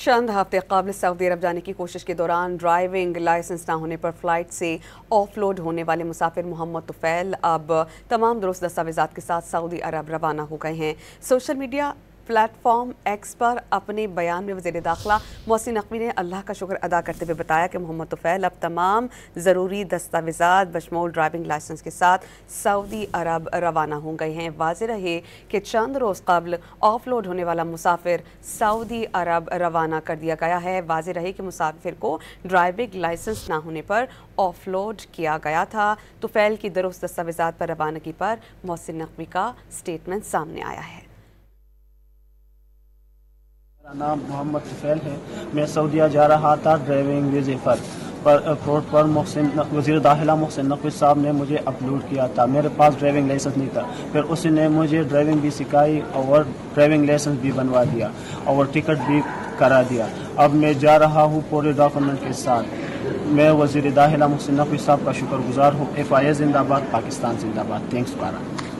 चंद हफ्ते कबल सऊदी अरब जाने की कोशिश के दौरान ड्राइविंग लाइसेंस न होने पर फ्लाइट से ऑफलोड होने वाले मुसाफिर मोहम्मद तुफैल अब तमाम दुरुस्त दस्तावेज़ात के साथ सऊदी अरब रवाना हो गए हैं। सोशल मीडिया प्लेटफॉर्म एक्स पर अपने बयान में वज़ीर दाखिला मोहसिन नकवी ने अल्लाह का शुक्र अदा करते हुए बताया कि मोहम्मद तुफैल अब तमाम ज़रूरी दस्तावेज़ात बशमूल ड्राइविंग लाइसेंस के साथ सऊदी अरब रवाना हो गए हैं। वाज़ेह रहे कि चंद रोज़ कबल ऑफलोड होने वाला मुसाफिर सऊदी अरब रवाना कर दिया गया है। वाज़ेह रहे कि मुसाफिर को ड्राइविंग लाइसेंस ना होने पर ऑफलोड किया गया था। तुफैल की दुरुस्त दस्तावेज़ात पर रवानगी पर मोहसिन नकवी का स्टेटमेंट सामने आया है। मेरा नाम मोहम्मद तुफैल है। मैं सऊदीया जा रहा था ड्राइविंग वीज़े पर एयरपोर्ट पर वज़ीर दाखिला मोहसिन नकवी साहब ने मुझे अपलोड किया था। मेरे पास ड्राइविंग लाइसेंस नहीं था, फिर उसने मुझे ड्राइविंग भी सिखाई और ड्राइविंग लाइसेंस भी बनवा दिया और टिकट भी करा दिया। अब मैं जा रहा हूँ पूरे डॉक्यूमेंट के साथ। मैं वज़ीर दाखिला मोहसिन नकवी साहब का शुक्रगुजार हूँ। FIA जिंदाबाद, पाकिस्तान जिंदाबाद। थैंक्स पारा।